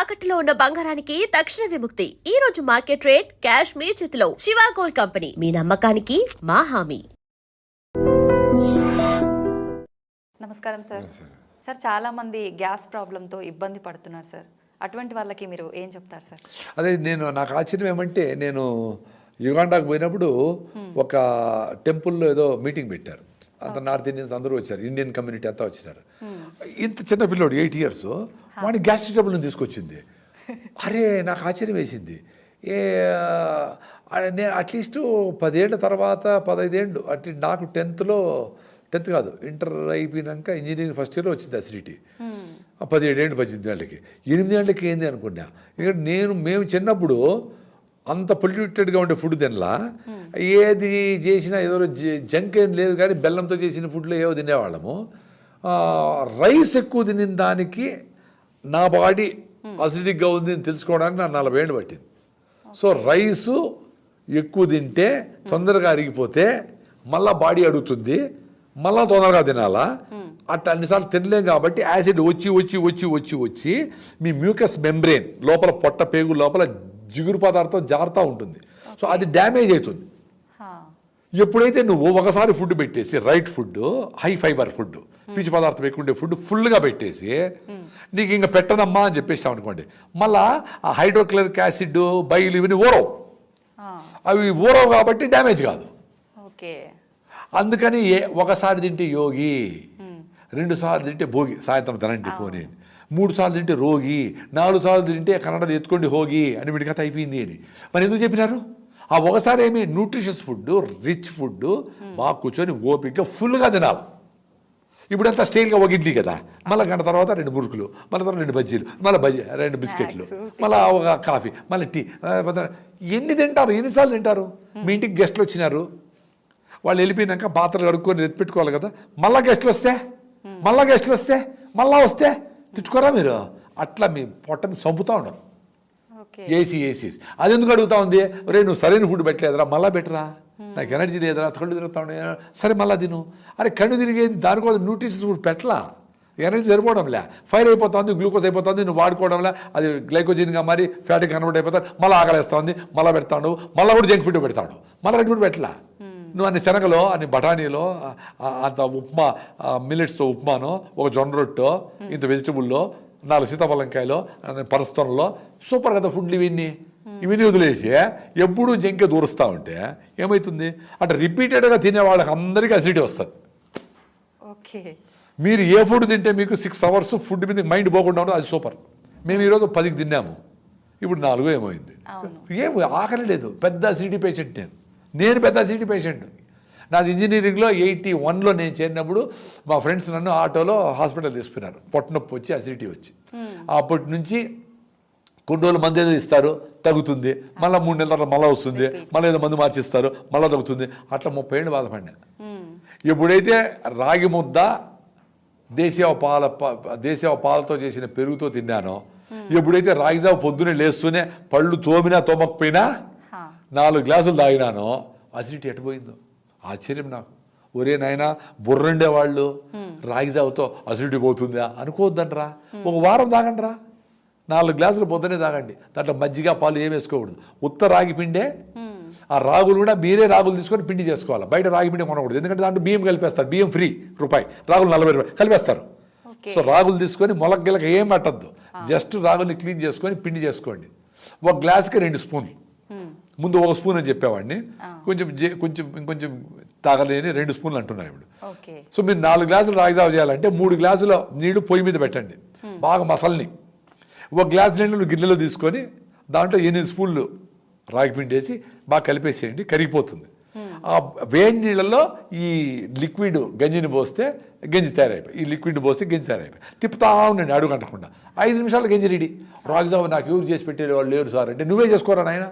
తాకట్టులో ఉన్న బంగారానికి తక్షణ విముక్తి. ఈ రోజు మార్కెట్ రేట్ క్యాష్ మీ చేతిలో. శివ గోల్డ్ కంపెనీ, మీ నమ్మకానికి మా హామీ. నమస్కారం సార్. సార్, చాలా మంది గ్యాస్ ప్రాబ్లంతో ఇబ్బంది పడుతున్నారు సార్. అటువంటి వాళ్ళకి మీరు ఏం చెప్తారు సార్? అదే నాకు ఆశ్చర్యం ఏమంటే, నేను యుగాండాకు పోయినప్పుడు ఒక టెంపుల్లో ఏదో మీటింగ్ పెట్టారు. అంత నార్త్ ఇండియన్స్ అందరూ వచ్చారు, ఇండియన్ కమ్యూనిటీ అంతా వచ్చినారు. ఇంత చిన్న పిల్లోడు 8 years, వాడిని గ్యాస్ట్రిక్ ట్రబుల్ని తీసుకొచ్చింది. అరే, నాకు ఆశ్చర్యం వేసింది. నేను అట్లీస్ట్ 10 ఏళ్ల తర్వాత 15 ఏళ్ళు నాకు 10th కాదు, ఇంటర్ అయిపోయినాక ఇంజనీరింగ్ ఫస్ట్ ఇయర్లో వచ్చింది అసిడిటీ. 17 ఏళ్ళు 18 ఏళ్ళకి 8 ఏళ్ళకి ఏంది అనుకున్నా. ఇక్కడ మేము చిన్నప్పుడు అంత పొల్యూటెడ్గా ఉండే ఫుడ్ తినలా, ఏది చేసినా ఏదో జంక్ ఏం లేదు, కానీ బెల్లంతో చేసిన ఫుడ్లో ఏవో తినేవాళ్ళము. రైస్ ఎక్కువ తినిన దానికి నా బాడీ అసిడిక్గా ఉంది అని తెలుసుకోవడానికి నాకు 40 ఏళ్ళు పట్టింది. సో రైసు ఎక్కువ తింటే తొందరగా అరిగిపోతే మళ్ళీ బాడీ అడుగుతుంది, మళ్ళీ తొందరగా తినాలా. అట్లా అన్నిసార్లు తినలేం కాబట్టి యాసిడ్ వచ్చి వచ్చి వచ్చి వచ్చి వచ్చి మీ మ్యూకస్ మెంబ్రెయిన్ లోపల, పొట్ట పేగు లోపల జిగురు పదార్థం జారుతూ ఉంటుంది. సో అది డ్యామేజ్ అవుతుంది. ఎప్పుడైతే నువ్వు ఒకసారి ఫుడ్ పెట్టేసి, right food, high fibre food, పీచు పదార్థం ఎక్కువ ఉండే ఫుడ్ ఫుల్గా పెట్టేసి నీకు ఇంకా పెట్టనమ్మా అని చెప్పేసావు అనుకోండి, మళ్ళా ఆ హైడ్రోక్లోరిక్ యాసిడ్, బైలు ఇవన్నీ ఊరవు. అవి ఊరవు కాబట్టి డ్యామేజ్ కాదు. అందుకని ఒకసారి తింటే యోగి, 2 సార్లు తింటే భోగి, సాయంత్రం తినండి పోనీ, 3 సార్లు తింటే రోగి, 4 సార్లు తింటే కన్నడలో ఎత్తుకోండి హోగి అని వీడి కథ అయిపోయింది అని. మరి ఎందుకు చెప్పినారు? ఆ ఒకసారి ఏమి న్యూట్రిషియస్ ఫుడ్, రిచ్ ఫుడ్ బాగా కూర్చొని ఓపికగా ఫుల్గా తినాలి. ఇప్పుడంతా స్టైల్గా ఒక ఇడ్లీ కదా, మళ్ళీ గంట తర్వాత 2 మురుకులు, మళ్ళీ తర్వాత 2 బజ్జీలు, మళ్ళీ 2 బిస్కెట్లు, మళ్ళీ ఒక కాఫీ, మళ్ళీ టీ. ఎన్ని తింటారు? ఎన్నిసార్లు తింటారు? మీ ఇంటికి గెస్ట్లు వచ్చినారు, వాళ్ళు వెళ్ళిపోయినాక పాత్రలు కడుక్కొని ఎత్తిపెట్టుకోవాలి కదా, మళ్ళీ గెస్ట్లు వస్తే మళ్ళా వస్తే తిట్టుకోరా మీరు? అట్లా మీ పొట్టని చంపుతూ ఉండరు. ఏసీ అది ఎందుకు అడుగుతా ఉంది? రే, నువ్వు సరైన ఫుడ్ పెట్టలేదురా, మళ్ళీ పెట్టరా, నాకు ఎనర్జీ లేదురా, కళ్ళు తిరుగుతా ఉండే, సరే మళ్ళీ తిను. అరే, కళ్ళు తిరిగేది దానికోసం న్యూట్రిషన్స్ ఫుడ్ పెట్టలా, ఎనర్జీ సరిపోవడంలే, ఫైర్ అయిపోతుంది, గ్లూకోజ్ అయిపోతుంది, నువ్వు వాడుకోవడంలే, అది గ్లైకోజిన్గా మారి ఫ్యాట్గా కన్వర్ట్ అయిపోతుంది, మళ్ళీ ఆకలిస్తుంది, మళ్ళీ పెడతాడు, మళ్ళీ కూడా జంక్ ఫుడ్ పెడతాడు, మళ్ళీ రెడ్ ఫుడ్ పెట్టలా. నువ్వు అన్ని శనగలో, అన్ని బఠానీలో, అంత ఉప్మా, మిల్లెట్స్తో ఉప్మానో, ఒక జొన్న రొట్టో, ఇంత వెజిటబుల్లో, 4 సీతాఫలంకాయలో, పరస్థలంలో సూపర్ కదా ఫుడ్లు. ఇవన్నీ వదిలేసి ఎప్పుడూ జంకే దూరుస్తూ ఉంటే ఏమవుతుంది? అంటే రిపీటెడ్గా తినే వాళ్ళకి అందరికీ అసిడిటీ వస్తుంది. మీరు ఏ ఫుడ్ తింటే మీకు 6 hours ఫుడ్ మీద మైండ్ పోకుండా ఉంటుంది, అది సూపర్. మేము ఈరోజు 10కి తిన్నాము, ఇప్పుడు 4 ఏమైంది? ఆకలి లేదు. పెద్ద అసిడిటీ పేషెంట్ నేను పెద్ద అసిడిటీ పేషెంట్. నాది ఇంజనీరింగ్లో 81లో నేను చేరినప్పుడు మా ఫ్రెండ్స్ నన్ను ఆటోలో హాస్పిటల్ తీసుకున్నారు, పొట్టనొప్పి వచ్చి, అసిడిటీ వచ్చి. అప్పటి నుంచి కొన్ని రోజులు మందు ఏదో ఇస్తారు, తగ్గుతుంది, మళ్ళీ 3 నెలల తర్వాత మళ్ళీ వస్తుంది, మళ్ళీ ఏదో మందు మార్చిస్తారు, మళ్ళీ తగ్గుతుంది. అట్లా 30 ఏళ్ళు బాధపడినా. ఎప్పుడైతే రాగి ముద్ద దేశీయ పాలతో చేసిన పెరుగుతో తిన్నానో, ఎప్పుడైతే రాగిజావ పొద్దునే లేస్తూనే పళ్ళు తోమినా తోమకపోయినా 4 గ్లాసులు తాగినానో, అసిడిటీ ఎట్టుపోయిందో ఆశ్చర్యం నాకు. ఒరే నాయనా, బుర్రండే వాళ్ళు రాగిజావతో అసిడిటీ పోతుందా అనుకోవద్దంటరా. ఒక వారం తాగండిరా, 4 గ్లాసులు పొద్దునే తాగండి. దాంట్లో మజ్జిగ, పాలు ఏం వేసుకోకూడదు, ఉత్త రాగి పిండే. ఆ రాగులు కూడా మీరే రాగులు తీసుకొని పిండి చేసుకోవాలి, బయట రాగి పిండి కొనకూడదు. ఎందుకంటే దాంట్లో బియ్యం కలిపేస్తారు, బియ్యం ఫ్రీ, రూపాయి, రాగులు 40 రూపాయలు కలిపేస్తారు. సో రాగులు తీసుకొని మొలకగిలక ఏం పట్టద్దు, జస్ట్ రాగుల్ని క్లీన్ చేసుకొని పిండి చేసుకోండి. 1 గ్లాసుకి 2 స్పూన్లు. ముందు 1 స్పూన్ అని చెప్పేవాడిని, ఇంకొంచెం తాగలేని 2 స్పూన్లు అంటున్నాను ఇప్పుడు. సో మీరు 4 గ్లాసులు రాగిజావ చేయాలంటే 3 గ్లాసుల నీళ్లు పొయ్యి మీద పెట్టండి, బాగా మసల్ని. 1 గ్లాసు నీళ్ళు గిన్నెలో తీసుకొని దాంట్లో 8 స్పూన్లు రాగి పిండి వేసి బాగా కలిపేసేయండి, కరిగిపోతుంది. ఆ వేడి నీళ్ళల్లో ఈ లిక్విడ్ గంజిని పోస్తే గంజి తయారైపోయి, ఈ లిక్విడ్ పోస్తే గంజి తయారైపోయి, తిప్పుతా ఉండండి అడుగు అంటకుండా. 5 నిమిషాలు గంజి రెడీ. రాగిజావ నాకు ఎవరు చేసి పెట్టే వాళ్ళు లేరు సార్ అంటే, నువ్వే చేసుకోరా నాయన,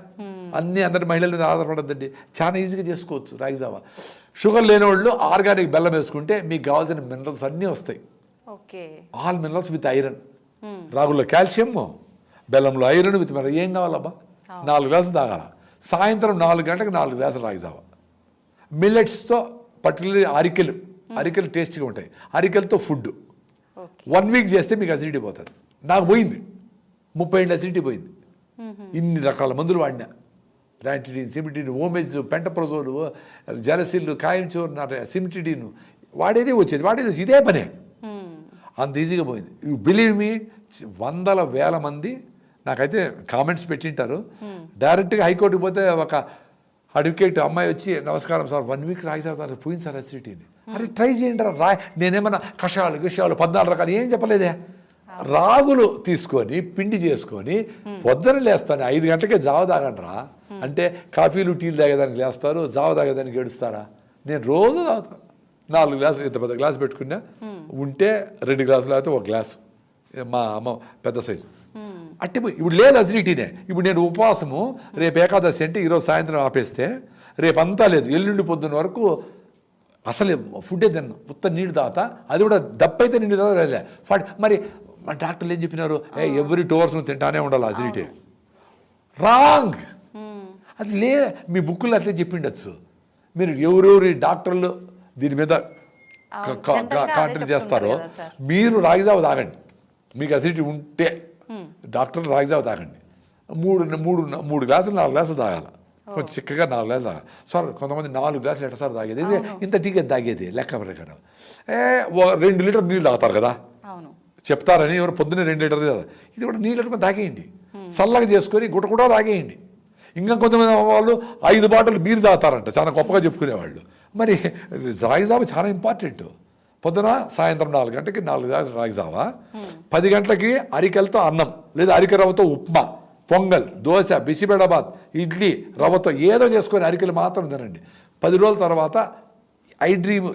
అందరి మహిళల మీద ఆధారపడద్దండి, చాలా ఈజీగా చేసుకోవచ్చు రాగిజావ. షుగర్ లేని వాళ్ళు ఆర్గానిక్ బెల్లం వేసుకుంటే మీకు కావాల్సిన మినరల్స్ అన్నీ వస్తాయి. All minerals with iron. రాగుల్లో కాల్షియం, బెల్లంలో ఐరన్ విత్ మినరల్. ఏం కావాలబ్బా? 4 గ్లాసులు తాగాల. సాయంత్రం 4 గంటలకు 4 గ్లాసులు రాగిజావ. మిల్లెట్స్తో పర్టికులర్లీ అరికెలు టేస్టీగా ఉంటాయి, అరికెలతో ఫుడ్ 1 వీక్ చేస్తే మీకు అసిడిటీ పోతుంది. నాకు పోయింది. 30 ఏళ్ళ అసిడిటీ పోయింది. ఇన్ని రకాల మందులు వాడినా, ర్యాంటిడిన్, సిమిటిడిన్, ఓమెజ్, పెంటప్రజోలు, జలసిల్లు, కాయంచోర్, సిమిటిడిన్ వాడేది వచ్చేది ఇదే పనే. అంత ఈజీగా పోయింది. యూ బిలీవ్ మీ, వందల వేల మంది నాకైతే కామెంట్స్ పెట్టింటారు. డైరెక్ట్గా హైకోర్టుకి పోతే ఒక అడ్వకేట్ అమ్మాయి వచ్చి, నమస్కారం సార్, 1 వీక్ రాయి సార్ పోయింది సార్ అసిడిటీని. అరే ట్రై చేయండి రా, నేనేమన్నా కషాయాలు 14 రకాలు ఏం చెప్పలేదే. రాగులు తీసుకొని పిండి చేసుకొని పొద్దున లేస్తాను, 5 గంటలకే జావ తాగండి రా అంటే కాఫీలు టీలు తాగేదానికి లేస్తారు, జావ తాగేదానికి ఏడుస్తారా? నేను రోజు తాగుతాను. 4 గ్లాసులు, ఇంత పెద్ద గ్లాసు పెట్టుకున్నా, ఉంటే 2 గ్లాసులు అయితే 1 గ్లాసు, మా అమ్మ పెద్ద సైజు అట్టిపోయి. ఇప్పుడు లేదు అసిడిటీనే. ఇప్పుడు నేను ఉపవాసము, రేపు ఏకాదశి అంటే ఈరోజు సాయంత్రం ఆపేస్తే రేపంతా లేదు, ఎల్లుండి పొద్దున్న వరకు అసలు ఫుడ్డే తిన్నాను, ఉత్త నీళ్ళు తాగుతా. అది కూడా దప్పైతే నీళ్ళు తాగలే. మరి మా డాక్టర్లు ఏం చెప్పినారు, ఎవ్రీ 2 అవర్స్ తింటానే ఉండాలి అసిడిటీ. రాంగ్. అది మీ బుక్కుల్లో అట్లే చెప్పిండొచ్చు. మీరు ఎవరెవరి డాక్టర్లు దీని మీద కాంట్రిబ్యూట్ చేస్తారో, మీరు రాగిజావ తాగండి. మీకు అసిడిటీ ఉంటే డాక్టర్ రాగిజావ తాగండి. 3 గ్లాసులు 4 గ్లాసులు తాగాలి, కొంచెం చిక్కగా 4 గ్లాసులు తాగాలి. సార్ కొంతమంది 4 గ్లాసులు ఎట్టసారి తాగేది, ఇంత టీకే తాగేది లెక్క ప్రకారం. 2 లీటర్ నీళ్ళు తాగుతారు కదా చెప్తారని, ఎవరు పొద్దున్నే 2 లీటర్ కదా, ఇది కూడా నీళ్ళు పెట్టుకొని తాగేయండి, చల్లగా చేసుకొని గుటగుట తాగేయండి. ఇంకా కొంతమంది వాళ్ళు 5 బాటిల్ బీర్ తాగుతారంట, చాలా గొప్పగా చెప్పుకునేవాళ్ళు. మరి రాగిజావ చాలా ఇంపార్టెంట్. పొద్దున సాయంత్రం 4 గంటలకి 4 గ్లాసులు రాగిజావ, 10 గంటలకి అరికెలతో అన్నం లేదా అరికె రవ్వతో ఉప్మా, పొంగల్, దోశ, బిసిబెడబాద్, ఇడ్లీ రవ్వతో ఏదో చేసుకొని అరికెలు మాత్రం తినండి. 10 రోజుల తర్వాత ఐ డ్రీమ్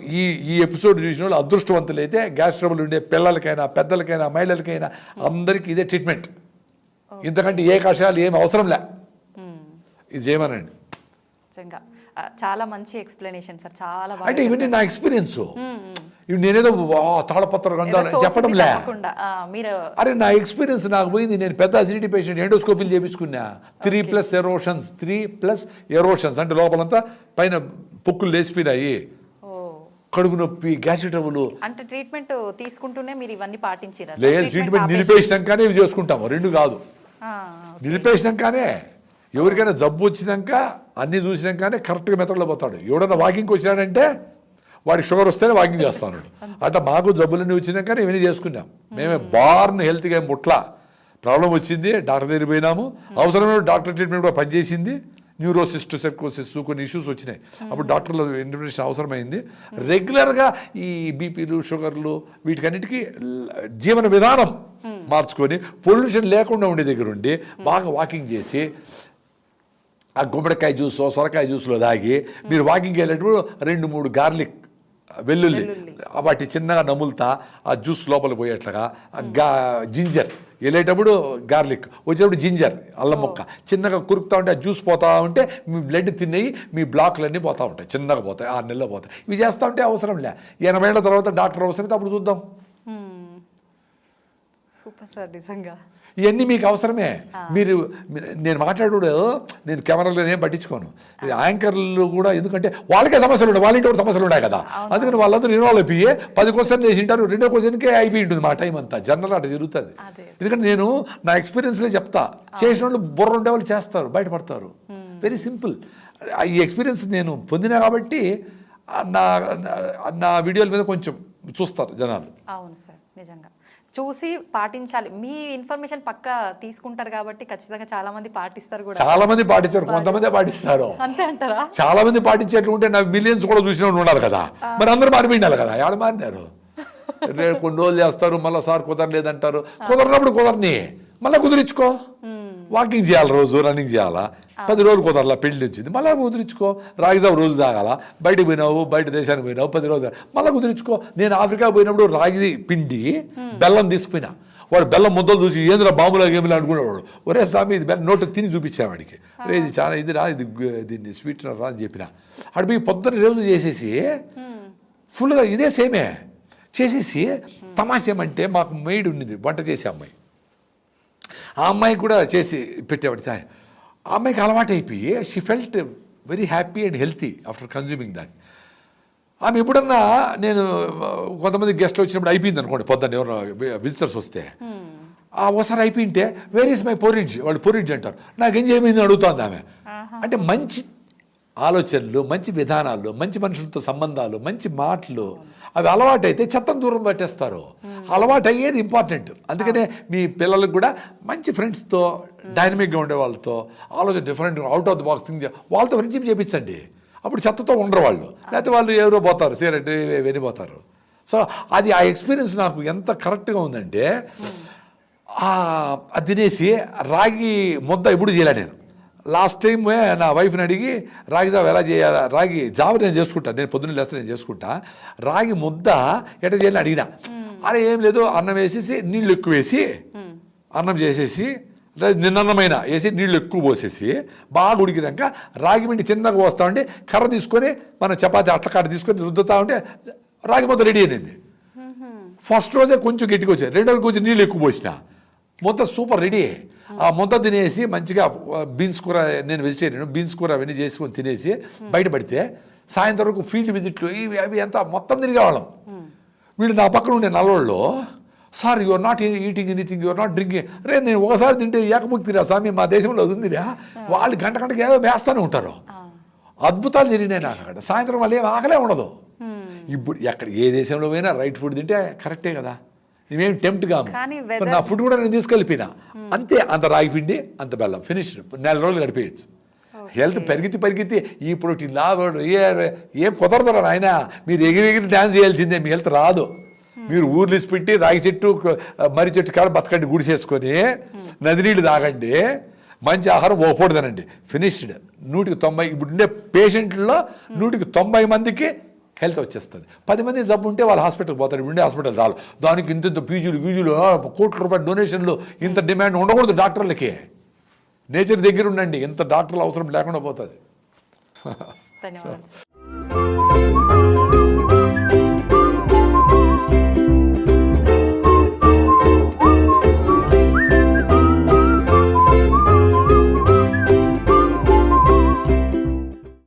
ఈ ఎపిసోడ్ చూసిన వాళ్ళు అదృష్టవంతులైతే గ్యాస్ ట్రబుల్ ఉండే పిల్లలకైనా పెద్దలకైనా మహిళలకైనా అందరికీ ఇదే ట్రీట్మెంట్. ఇంతకంటే ఏ కషాయాలు ఏమి అవసరం లే, ఇది చేయమనండి. చాలా మంచి ఎక్స్ప్లెనేషన్ సార్, చాలా బాగా. అంటే ఇవన్నీ నా ఎక్స్పీరియన్స్. ఇవి నేనేదో తాళపత్ర గ్రంథాలు చెప్పడం లే. అరే నా ఎక్స్పీరియన్స్ నాకు పోయింది. నేను పెద్ద అసిడిటీ పేషెంట్, ఎండోస్కోపీలు చేపించుకున్నా. 3+ ఎరోషన్స్, 3+ ఎరోషన్స్ అంటే లోపలంతా పైన పొక్కులు లేచిపోయినాయి, కడుపు నొప్పి, గ్యాస్ ట్రబుల్. అంటే ట్రీట్మెంట్ తీసుకుంటూనే మీరు ఇవన్నీ పాటించారా? లేదు, ట్రీట్మెంట్ నిలిపేసినాకనే ఇవి చేసుకుంటాము, 2 కాదు. నిలిపేసినాకనే, ఎవరికైనా జబ్బు వచ్చినాక అన్నీ చూసినాకనే కరెక్ట్గా మెథడ్లో పోతాడు. ఎవడన్నా వాకింగ్కి వచ్చినాడంటే వాడికి షుగర్ వస్తేనే వాకింగ్ చేస్తాను. అట్లా మాకు జబ్బులన్నీ వచ్చినాకనే ఇవన్నీ చేసుకున్నాం. మేమే బార్న్ హెల్త్గా ముట్లా. ప్రాబ్లం వచ్చింది, డాక్టర్ దగ్గర పోయినాము, అవసరమైన డాక్టర్ ట్రీట్మెంట్ కూడా పనిచేసింది. న్యూరోసిస్ట్, సెర్కోసిస్ కొన్ని ఇష్యూస్ వచ్చినాయి, అప్పుడు డాక్టర్ల ఇన్ఫర్మేషన్ అవసరమైంది. రెగ్యులర్గా ఈ బీపీలు, షుగర్లు వీటికన్నిటికీ జీవన విధానం మార్చుకొని పొల్యూషన్ లేకుండా ఉండే దగ్గర ఉండి బాగా వాకింగ్ చేసి, ఆ గుమ్మడికాయ జ్యూస్, సొరకాయ జ్యూస్లో తాగి మీరు వాకింగ్కి వెళ్ళేటప్పుడు 2-3 గార్లిక్, వెల్లుల్లి వాటి చిన్నగా నములుతా ఆ జ్యూస్ లోపలికి పోయేట్లుగా, జింజర్ వెళ్ళేటప్పుడు గార్లిక్, వచ్చేటప్పుడు జింజర్, అల్లం ముక్క చిన్నగా కురుకుతూ ఉంటే ఆ జ్యూస్ పోతూ ఉంటే మీ బ్లడ్ తినేయి మీ బ్లాక్లన్నీ పోతూ ఉంటాయి, చిన్నగా పోతాయి, 6 నెలల్లో పోతాయి. ఇవి చేస్తూ ఉంటే అవసరం లే. 80 ఏళ్ల తర్వాత డాక్టర్ అవసరమైతే అప్పుడు చూద్దాం. సూపర్ సార్, నిజంగా ఇవన్నీ మీకు అవసరమే. నేను మాట్లాడు, నేను కెమెరాలో ఏం పట్టించుకోను. యాంకర్లు కూడా, ఎందుకంటే వాళ్ళకే సమస్యలు ఉన్నాయి, వాళ్ళ ఇంటి కూడా సమస్యలు ఉన్నాయి కదా, అందుకని వాళ్ళందరూ ఇన్వాల్వ్ అయిపోయి 10 క్వశ్చన్లు వేసింటారు, 2వ క్వశ్చన్కే అయిపోయి ఉంటుంది మా టైం అంతా. జనరల్ అట్లా జరుగుతుంది. ఎందుకంటే నేను నా ఎక్స్పీరియన్స్లే చెప్తా. చేసిన వాళ్ళు బుర్ర ఉండే వాళ్ళు చేస్తారు, బయటపడతారు. Very simple. ఈ ఎక్స్పీరియన్స్ నేను పొందినా కాబట్టి నా వీడియోల మీద కొంచెం చూస్తారు జనాలు. అవును సార్, నిజంగా చూసి పాటించాలి. మీ ఇన్ఫర్మేషన్ పక్కా తీసుకుంటారు కాబట్టి ఖచ్చితంగా చాలా మంది పాటిస్తారు కూడా. చాలా మంది పాటించారు, కొంతమంది పాటిస్తారు. అంతే అంటారా? చాలా మంది పాటించేట్లు ఉంటే నాకు మిలియన్స్ కూడా చూసిన ఉండాలి కదా, మరి అందరూ మారిపోయినారు కదా. ఎవరు మారినారు? కొన్ని రోజులు చేస్తారు, మళ్ళీ సార్ కుదరలేదంటారు. కుదరనప్పుడు కుదరని మళ్ళీ కుదిరించుకో. వాకింగ్ చేయాలి, రోజు రన్నింగ్ చేయాలా, 10 రోజులు కుదరలా, పెళ్లి వచ్చింది, మళ్ళీ కుదిరించుకో. రాగిజావ రోజు తాగాల, బయటకు పోయినావు, బయట దేశానికి పోయినావు, 10 రోజులు మళ్ళీ కుదిరించుకో. నేను ఆఫ్రికా పోయినప్పుడు రాగి పిండి బెల్లం తీసుకుపోయినా. వాడు బెల్లం ముద్దలు చూసి ఏంద్రా బాంబులా గేమిలా అనుకునేవాడు. ఒరే స్వామి ఇది బెల్లం, నోటు తిని చూపించావాడికి. అరే ఇది చాలా ఇది రా, దీన్ని స్వీట్నర్ రా అని చెప్పిన. అటు పోయి పొద్దున్న రోజు చేసేసి ఫుల్గా ఇదే సేమే చేసేసి, తమాషేమంటే మాకు మెయిడ్ ఉన్నది, వంట చేసే అమ్మాయి. ఆ అమ్మాయి కూడా చేసి పెట్టేవాడి. ఆ అమ్మాయికి అలవాటు అయిపోయి she felt very happy and healthy after consuming that. ఆమె ఎప్పుడన్నా, నేను కొంతమంది గెస్ట్లు వచ్చినప్పుడు అయిపోయింది అనుకోండి, పొద్దున్న ఎవరైనా విజిటర్స్ వస్తే ఒకసారి అయిపోయింటే వేర్ ఈస్ మై పొరిడ్జ్, వాళ్ళు పొరిడ్జ్ అంటారు. నాకేం చేయమైంది అడుగుతోంది ఆమె. అంటే మంచి ఆలోచనలు, మంచి విధానాలు, మంచి మనుషులతో సంబంధాలు, మంచి మాటలు అవి అలవాటు అయితే చెత్తను దూరం పట్టేస్తారు. అలవాటు అయ్యేది ఇంపార్టెంట్. అందుకనే మీ పిల్లలకు కూడా మంచి ఫ్రెండ్స్తో, డైనమిక్గా ఉండే వాళ్ళతో, ఆలోచన different, out of the box thing, వాళ్ళతో ఫ్రెండ్షిప్ చేయించండి. అప్పుడు చెత్తతో ఉండరు వాళ్ళు. లేకపోతే వాళ్ళు ఎవరో పోతారు, సిగరెట్ వెళ్ళిపోతారు. సో అది ఆ ఎక్స్పీరియన్స్ నాకు ఎంత కరెక్ట్గా ఉందంటే, అది తినేసి రాగి ముద్ద ఎప్పుడు చేయలే నేను. లాస్ట్ టైం నా వైఫ్ని అడిగి రాగి జావ ఎలా చేయాలి, రాగి జావ నేను చేసుకుంటాను, నేను పొద్దున్న లేస్తే నేను చేసుకుంటా, రాగి ముద్ద ఎట్లా చేయాలని అడిగినా. అరే ఏం లేదు, అన్నం వేసేసి నీళ్ళు ఎక్కువ వేసి, అన్నం చేసేసి నిన్నన్నమైన వేసి నీళ్ళు ఎక్కువ పోసేసి బాగా ఉడికినాక రాగి పిండి చిన్నగా పోస్తా ఉంటే కర్ర తీసుకొని మనం చపాతి అట్లకాడ తీసుకొని రుద్దుతా ఉంటే రాగి ముద్ద రెడీ అయినది. ఫస్ట్ రోజే కొంచెం గట్టిగా వచ్చాయి, రెండో రోజు కొంచెం నీళ్ళు ఎక్కువ పోసిన ముద్ద సూపర్ రెడీ. ఆ ముద్ద తినేసి మంచిగా బీన్స్ కూర, నేను వెజిటేరియన్, బీన్స్ కూర అవన్నీ చేసుకొని తినేసి బయటపడితే సాయంత్రం వరకు ఫీల్డ్ విజిట్లు ఇవి అవి ఎంత మొత్తం తిరిగేవాళ్ళం. వీళ్ళు నా పక్కన ఉండే నల్లోళ్ళు, sir you're not eating anything, you're not drinking. రే నేను ఒకసారి తింటే ఏకముక్తిరా స్వామి, మా దేశంలో అది ఉందిరా. వాళ్ళు గంటకి ఏదో వేస్తూనే ఉంటారు. అద్భుతాలు జరిగినాయి నాకు అక్కడ. సాయంత్రం వాళ్ళు ఏం ఆకలే ఉండదు. ఇప్పుడు ఎక్కడ ఏ దేశంలో పోయినా రైట్ ఫుడ్ తింటే కరెక్టే కదా, మేమేం టెంప్ట్ కాము. నా ఫుడ్ కూడా నేను తీసుకెళ్ళిపోయినా అంతే. అంత రాగి పిండి, అంత బెల్లం, ఫినిష్డ్. 4 రోజులు గడిపేయచ్చు. హెల్త్ పరిగెత్తి ఈ ప్రోటీన్ లాభం ఏం కుదరదురా నాయన. మీరు ఎగిరి డ్యాన్స్ చేయాల్సిందే, మీ హెల్త్ రాదు. మీరు ఊర్లు పెట్టి రాగి చెట్టు, మర్రి చెట్టు కాడ బతకండి, గుడిసేసుకొని నది నీళ్ళు తాగండి, మంచి ఆహారం ఓ పూట తినండి, ఫినిష్డ్. 190 ఇప్పుడు ఉండే పేషెంట్లలో 190 మందికి హెల్త్ వచ్చేస్తుంది. 10 మంది జబ్బు ఉంటే వాళ్ళు హాస్పిటల్కి పోతారు. ఉండే హాస్పిటల్ చాలు, దానికి ఇంత ఫీజులు కోట్ల రూపాయల డొనేషన్లు, ఇంత డిమాండ్ ఉండకూడదు డాక్టర్లకి. నేచర్ దగ్గర ఉండండి, ఇంత డాక్టర్లు అవసరం లేకుండా పోతుంది. ధన్యవాదాలు.